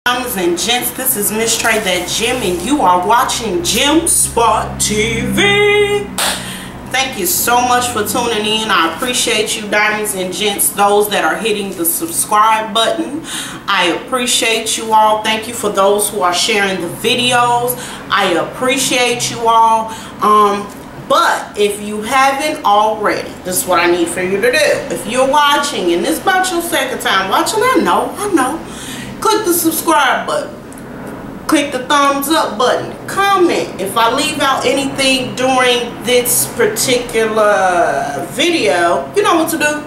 Ladies and gents, this is Miss Trey That Gym, and you are watching Gym Spot TV. Thank you so much for tuning in. I appreciate you, diamonds and gents, those that are hitting the subscribe button. I appreciate you all. Thank you for those who are sharing the videos. I appreciate you all. But if you haven't already, this is what I need for you to do. If you're watching and this is about your second time watching, I know. Click the subscribe button. Click the thumbs up button. Comment. If I leave out anything during this particular video, you know what to do.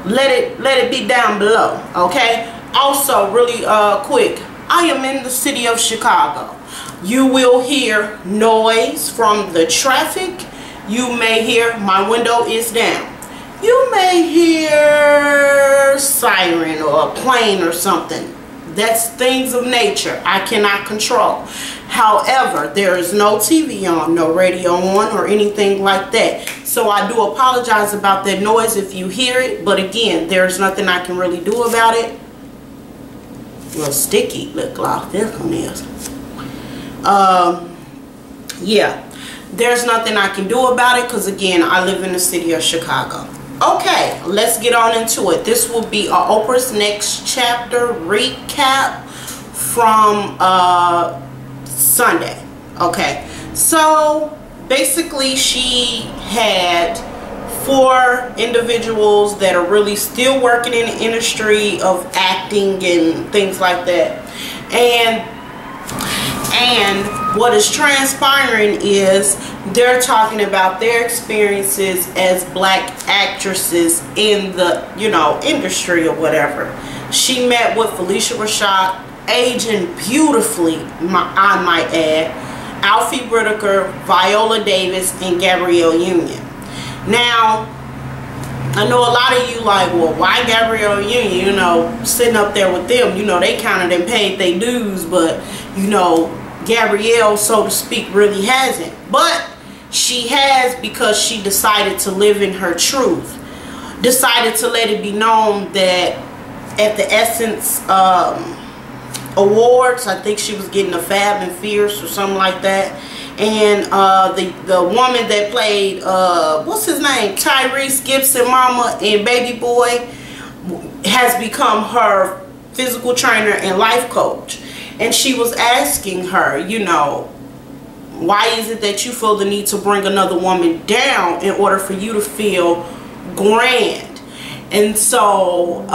Let it be down below. Okay? Also, really quick, I am in the city of Chicago. You will hear noise from the traffic. You may hear my window is down. You may hear siren or a plane or something. That's things of nature I cannot control. However, there is no TV on, no radio on, or anything like that. So I do apologize about that noise if you hear it. But again, there's nothing I can really do about it. A little sticky lip gloss. There come this. Yeah. There's nothing I can do about it because again, I live in the city of Chicago. Okay, let's get on into it. This will be Oprah's Next Chapter recap from Sunday. Okay, so basically she had 4 individuals that are really still working in the industry of acting and things like that. And what is transpiring is they're talking about their experiences as black actresses in the, industry or whatever. She met with Felicia Rashad, aging beautifully, I might add, Alfie Whitaker, Viola Davis, and Gabrielle Union. Now, I know a lot of you like, well, why Gabrielle Union, sitting up there with them, they kind of done paid their dues, but, Gabrielle, so to speak, really hasn't. But she has because she decided to live in her truth. Decided to let it be known that at the Essence Awards, I think she was getting a Fab and Fierce or something like that. And the woman that played, what's his name? Tyrese Gibson mama in Baby Boy has become her physical trainer and life coach. And she was asking her, why is it that you feel the need to bring another woman down in order for you to feel grand? And so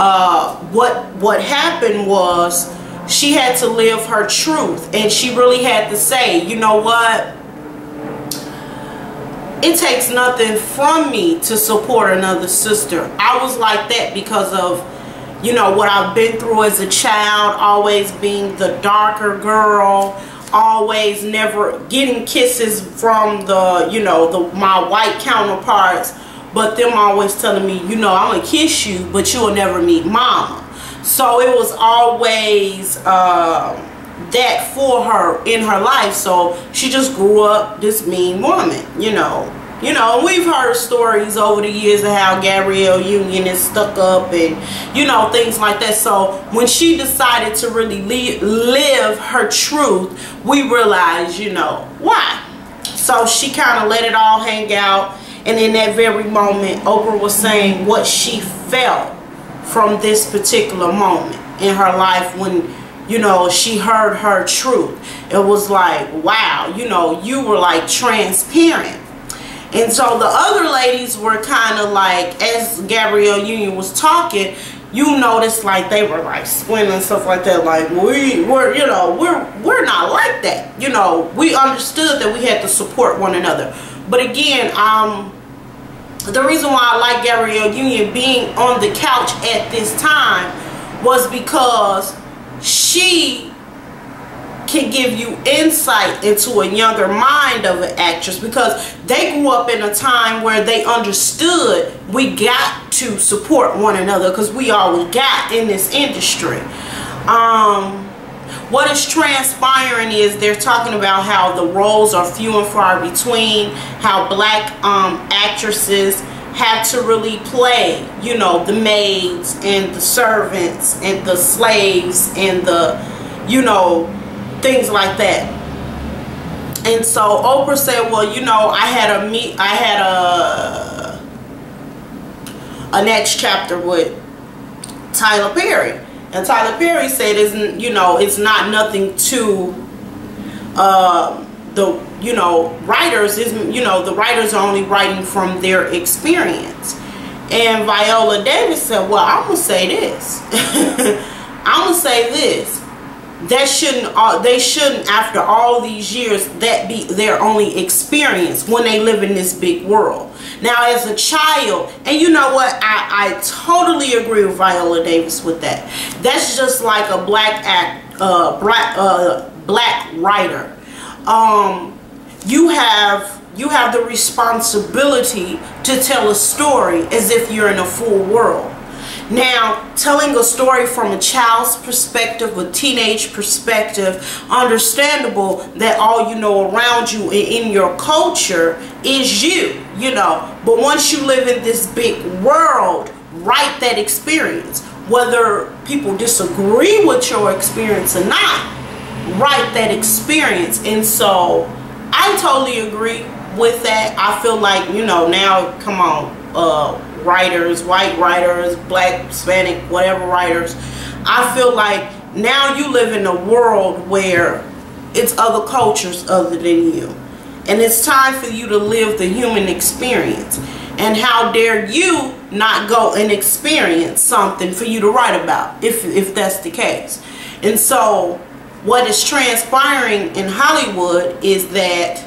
what happened was she had to live her truth. And she really had to say, you know what? It takes nothing from me to support another sister. I was like that because of what I've been through as a child, always being the darker girl, always never getting kisses from my white counterparts, but them always telling me, I'm gonna kiss you, but you'll never meet mama. So it was always that for her in her life. So she just grew up this mean woman, we've heard stories over the years of how Gabrielle Union is stuck up and, things like that. So when she decided to really live her truth, we realized, why. So she kind of let it all hang out. And in that very moment, Oprah was saying what she felt from this particular moment in her life when, she heard her truth. It was like, wow, you were like transparent. And so the other ladies were kind of like, as Gabrielle Union was talking, you noticed like they were like squinting and stuff like that. Like we're not like that. We understood that we had to support one another. But again, the reason why I like Gabrielle Union being on the couch at this time was because she can give you insight into a younger mind of an actress, because they grew up in a time where they understood we got to support one another because we all we got in this industry. What is transpiring is they're talking about how the roles are few and far between, how black actresses had to really play, you know, the maids and the servants and the slaves and the, you know, things like that. And so Oprah said, well, you know, I had a next chapter with Tyler Perry, and Tyler Perry said, isn't, you know, it's not nothing to the, you know, writers, is, you know, the writers are only writing from their experience. And Viola Davis said, well, I'm gonna say this. I'm gonna say this. That shouldn't, they shouldn't, after all these years, that be their only experience when they live in this big world. Now, as a child, and you know what, I totally agree with Viola Davis with that. That's just like a black writer. You have the responsibility to tell a story as if you're in a full world. Now, telling a story from a child's perspective, a teenage perspective, understandable that all you know around you in your culture is you, you know. But once you live in this big world, write that experience. Whether people disagree with your experience or not, write that experience. And so I totally agree with that. I feel like, you know, now, come on, writers, white writers, black, Hispanic, whatever writers, I feel like now you live in a world where it's other cultures other than you, and it's time for you to live the human experience. And how dare you not go and experience something for you to write about, if that's the case. And so what is transpiring in Hollywood is that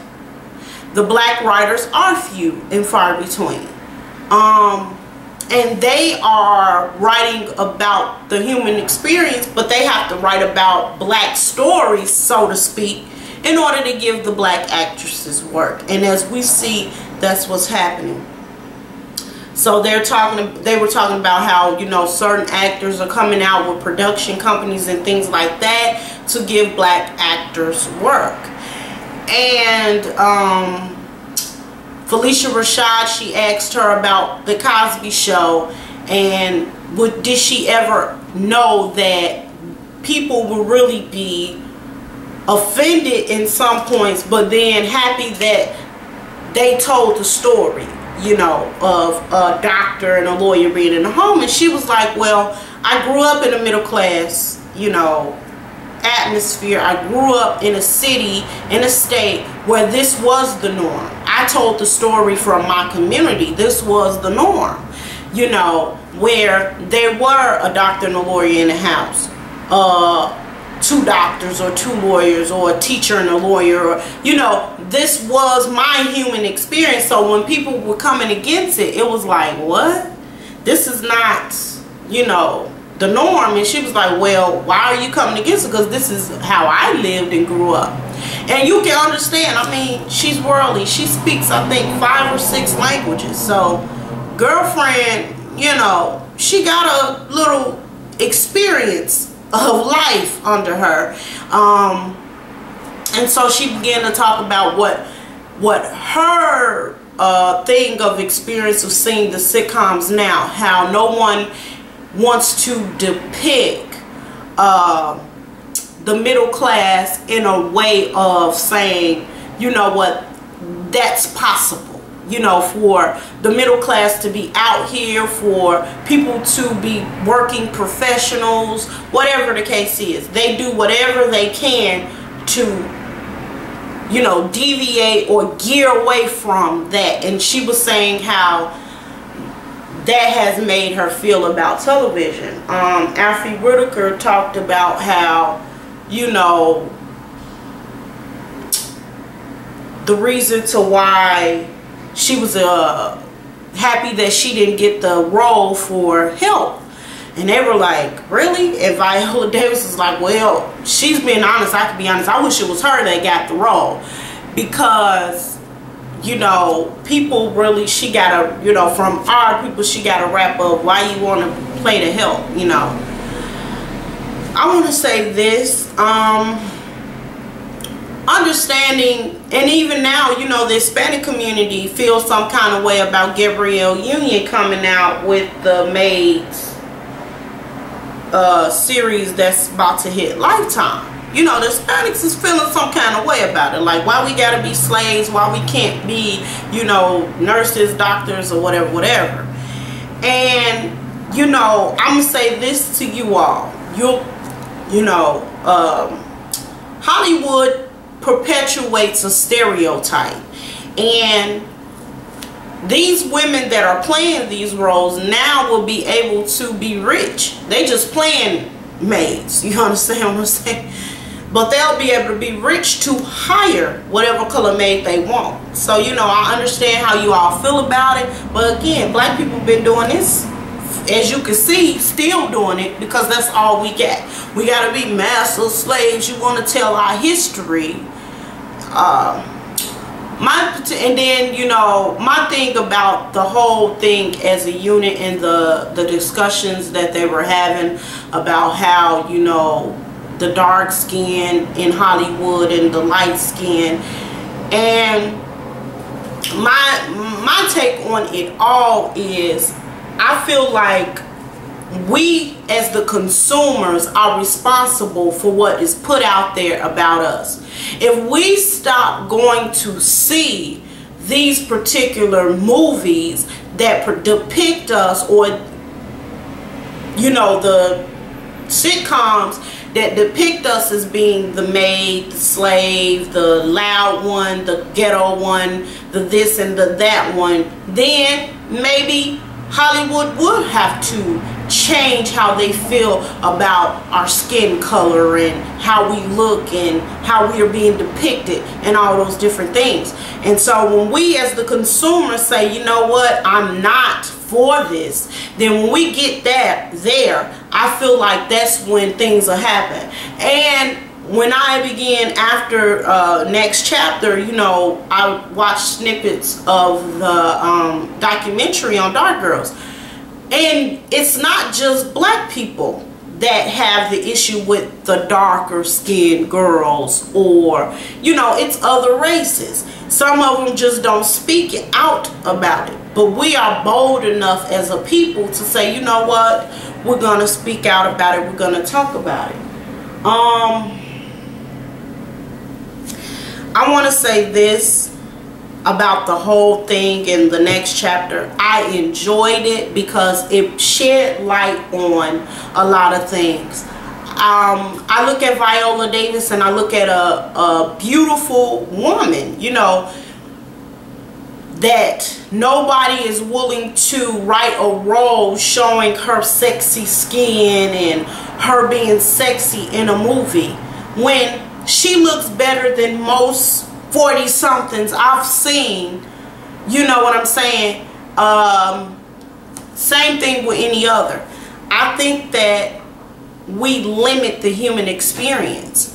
the black writers are few and far between. And they are writing about the human experience, but they have to write about black stories, so to speak, in order to give the black actresses work. And as we see, that's what's happening. So they were talking about how, you know, certain actors are coming out with production companies and things like that to give black actors work. And Felicia Rashad, she asked her about the Cosby Show, and did she ever know that people would really be offended in some points, but then happy that they told the story, you know, of a doctor and a lawyer being in a home. And she was like, well, I grew up in a middle class, you know, atmosphere. I grew up in a city, in a state where this was the norm. I told the story from my community. This was the norm, you know, where there were a doctor and a lawyer in the house, two doctors or two lawyers, or a teacher and a lawyer, or, you know, this was my human experience. So when people were coming against it, it was like, what? This is not, you know, the norm. And she was like, well, why are you coming against it? Because this is how I lived and grew up. And you can understand, I mean, she's worldly. She speaks, I think, 5 or 6 languages. So girlfriend, you know, she got a little experience of life under her. And so she began to talk about what her thing of experience of seeing the sitcoms now, how no one wants to depict the middle class in a way of saying, you know what, that's possible, you know, for the middle class to be out here, for people to be working professionals, whatever the case is. They do whatever they can to, you know, deviate or gear away from that. And she was saying how that has made her feel about television. Alfre Whitaker talked about how, you know, the reason to why she was happy that she didn't get the role for Help. And they were like, really? And Viola Davis was like, well, she's being honest. I can be honest. I wish it was her that got the role. Because, you know, people really, she got to, you know, from our people, she got to wrap up why you want to play the Help, you know. I want to say this. understanding, and even now, you know, the Hispanic community feels some kind of way about Gabrielle Union coming out with the Maids series that's about to hit Lifetime. You know, the Hispanics is feeling some kind of way about it. Like, why we gotta be slaves, why we can't be, you know, nurses, doctors, or whatever. And, you know, I'm gonna say this to you all. You know, Hollywood perpetuates a stereotype, and these women that are playing these roles now will be able to be rich. They just playing maids, you understand what I'm saying? But they'll be able to be rich to hire whatever color maid they want. So, you know, I understand how you all feel about it, but again, black people been doing this, as you can see, still doing it, because that's all we got. We got to be masters, slaves. You want to tell our history. And then, you know, my thing about the whole thing as a unit, and the discussions that they were having about how, you know, the dark skin in Hollywood and the light skin, and my take on it all is, I feel like we as the consumers are responsible for what is put out there about us. If we stop going to see these particular movies that depict us, or, you know, the sitcoms that depict us as being the maid, the slave, the loud one, the ghetto one, the this and the that one, then maybe Hollywood would have to change how they feel about our skin color and how we look and how we are being depicted and all those different things. And so when we as the consumer say, you know what, I'm not for this, then when we get that there, I feel like that's when things will happen. And when I began after next chapter, you know, I watched snippets of the documentary on Dark Girls. And it's not just black people that have the issue with the darker skinned girls, or, you know, it's other races. Some of them just don't speak out about it. But we are bold enough as a people to say, you know what, we're going to speak out about it. We're going to talk about it. I want to say this about the whole thing in the next chapter. I enjoyed it because it shed light on a lot of things. I look at Viola Davis and I look at a beautiful woman, you know, that nobody is willing to write a role showing her sexy skin and her being sexy in a movie, when she looks better than most 40-somethings I've seen. You know what I'm saying? Same thing with any other. I think that we limit the human experience,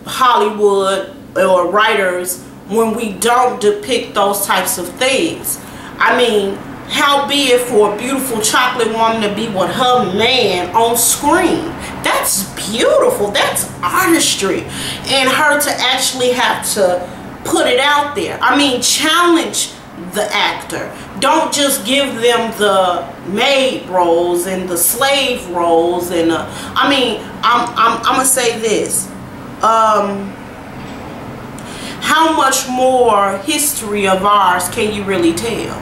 Hollywood or writers, when we don't depict those types of things. I mean, how be it for a beautiful chocolate woman to be with her man on screen? That's beautiful. That's artistry. And her to actually have to put it out there. I mean, challenge the actor. Don't just give them the maid roles and the slave roles. And I mean, I'm gonna say this. How much more history of ours can you really tell?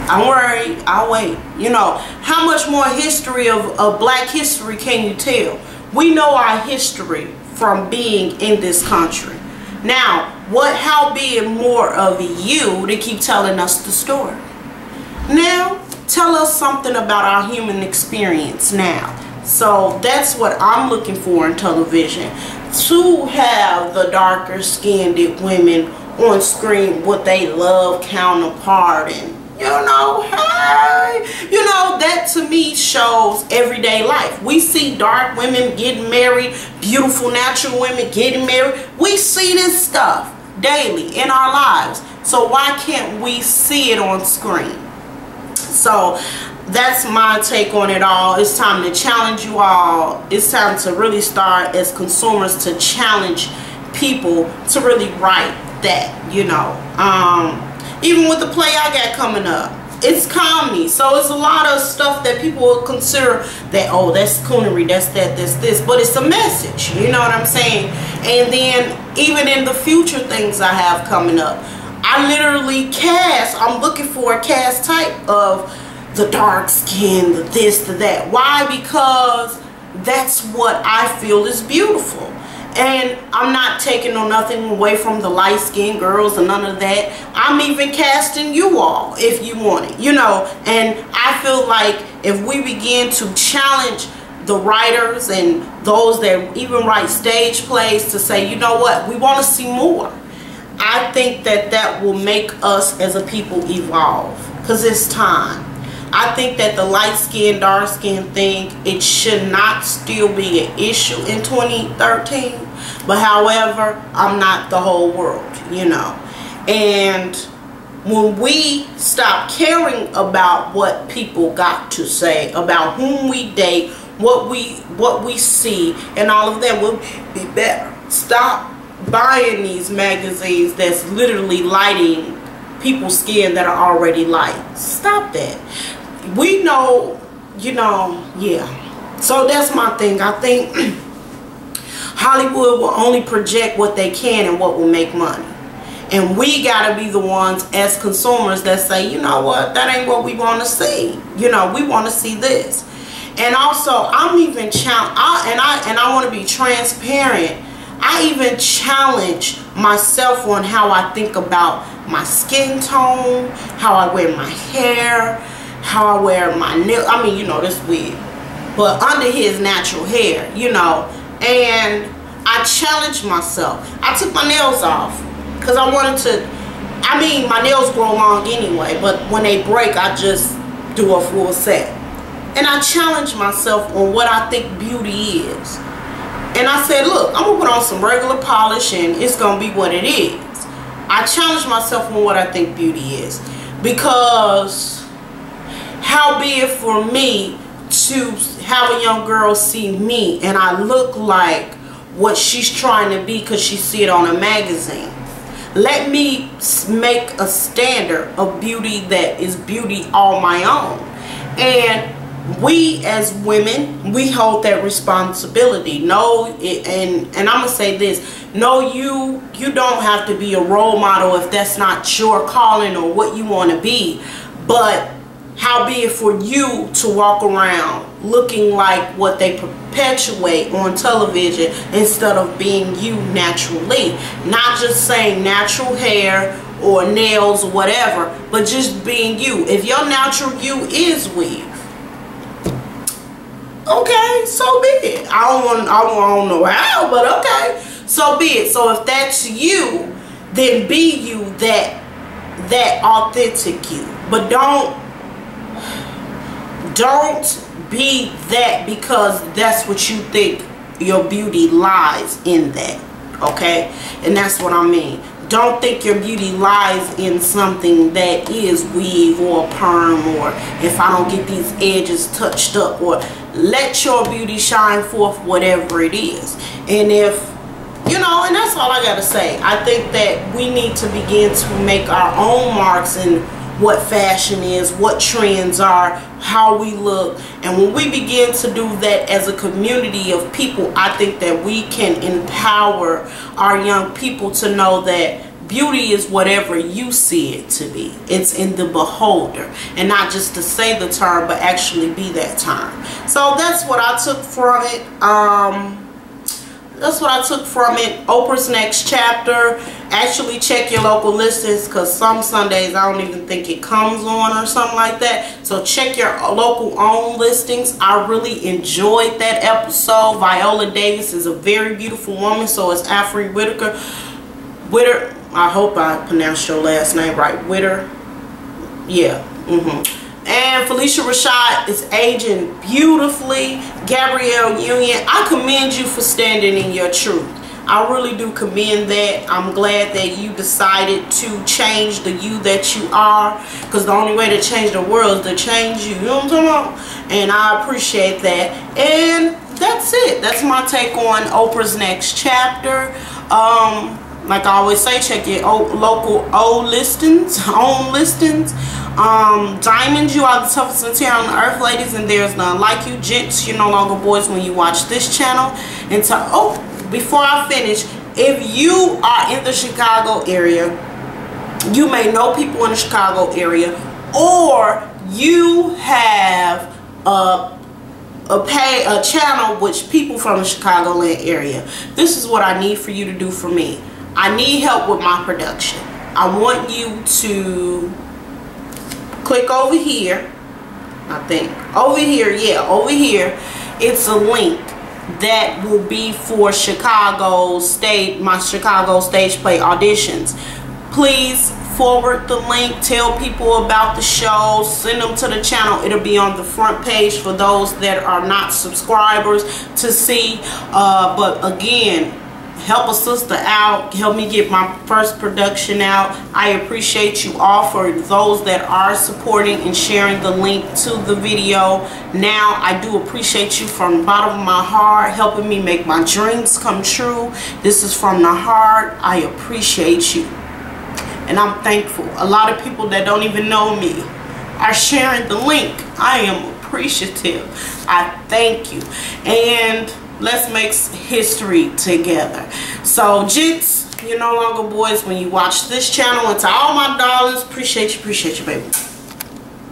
Don't worry, I'll wait. You know, how much more history of black history can you tell? We know our history from being in this country. Now, how be it more of you to keep telling us the story? Now, tell us something about our human experience now. So that's what I'm looking for in television, to have the darker skinned women on screen with they love counterpart, and you know, hey, you know, that to me shows everyday life. We see dark women getting married, beautiful natural women getting married. We see this stuff daily in our lives. So why can't we see it on screen? So that's my take on it all. It's time to challenge you all. It's time to really start as consumers to challenge people to really write that, you know. Even with the play I got coming up, it's comedy, so it's a lot of stuff that people will consider that, oh, that's coonery, that's that, that's this, but it's a message, you know what I'm saying? And then even in the future things I have coming up, I literally I'm looking for a cast type of the dark skin, the this, the that. Why? Because that's what I feel is beautiful. And I'm not taking nothing away from the light-skinned girls and none of that. I'm even casting you all if you want it, you know. And I feel like if we begin to challenge the writers and those that even write stage plays to say, you know what, we want to see more, I think that that will make us as a people evolve, because it's time. I think that the light-skinned, dark-skinned thing, it should not still be an issue in 2013. But however, I'm not the whole world, you know. And when we stop caring about what people got to say, about whom we date, what we see, and all of that, will be better. Stop buying these magazines that's literally lighting people's skin that are already light. Stop that. We know, you know, yeah. So that's my thing. I think Hollywood will only project what they can and what will make money. And we got to be the ones as consumers that say, you know what, that ain't what we want to see. You know, we want to see this. And also, I'm even I want to be transparent. I even challenge myself on how I think about my skin tone, how I wear my hair, how I wear my nails. I mean, you know, this wig, but under his natural hair, you know. And I challenged myself. I took my nails off because I wanted to. I mean, my nails grow long anyway, but when they break, I just do a full set. And I challenged myself on what I think beauty is. And I said, look, I'm going to put on some regular polish and it's going to be what it is. I challenged myself on what I think beauty is. Because how be it for me to have a young girl see me and I look like what she's trying to be because she see it on a magazine. Let me make a standard of beauty that is beauty all my own. And we as women, we hold that responsibility. No, and I'm gonna say this, no, you don't have to be a role model if that's not your calling or what you want to be. But how be it for you to walk around looking like what they perpetuate on television instead of being you naturally. Not just saying natural hair or nails or whatever, but just being you. If your natural you is weave, okay, so be it. I don't know how, but okay, so be it. So if that's you, then be you, that authentic you. But don't be that because that's what you think your beauty lies in that. Okay, and that's what I mean. Don't think your beauty lies in something that is weave or perm, or if I don't get these edges touched up, or let your beauty shine forth, whatever it is. And if, you know, and that's all I gotta say. I think that we need to begin to make our own marks in what fashion is, what trends are, how we look. And when we begin to do that as a community of people, I think that we can empower our young people to know that beauty is whatever you see it to be. It's in the beholder, and not just to say the term, but actually be that term. So that's what I took from it. That's what I took from it. Oprah's next chapter. Actually check your local listings, because some Sundays I don't even think it comes on or something like that. So check your local own listings. I really enjoyed that episode. Viola Davis is a very beautiful woman. So is Afri Whitaker. I hope I pronounced your last name right. Witter. Yeah. And Felicia Rashad is aging beautifully. Gabrielle Union, I commend you for standing in your truth. I really do commend that. I'm glad that you decided to change the you that you are, because the only way to change the world is to change you. You know what I'm talking about? And I appreciate that. And that's it. That's my take on Oprah's next chapter. Like I always say, check your local listings. Diamonds, you are the toughest material on the earth, ladies, and there's none like you. Gents, you're no longer boys when you watch this channel. And before I finish, if you are in the Chicago area, you may know people in the Chicago area, or you have a channel with people from the Chicagoland area. This is what I need for you to do for me. I need help with my production. I want you to click over here. I think over here, yeah, over here. It's a link that will be for my Chicago stage play auditions. Please forward the link, tell people about the show, send them to the channel. It'll be on the front page for those that are not subscribers to see. But again, help a sister out, help me get my first production out. I appreciate you all for those that are supporting and sharing the link to the video. Now I do appreciate you from the bottom of my heart, helping me make my dreams come true. This is from the heart. I appreciate you, and I'm thankful. A lot of people that don't even know me are sharing the link. I am appreciative. I thank you, and let's make history together. So, gents, you're no longer boys when you watch this channel. And to all my darlings, appreciate you, baby.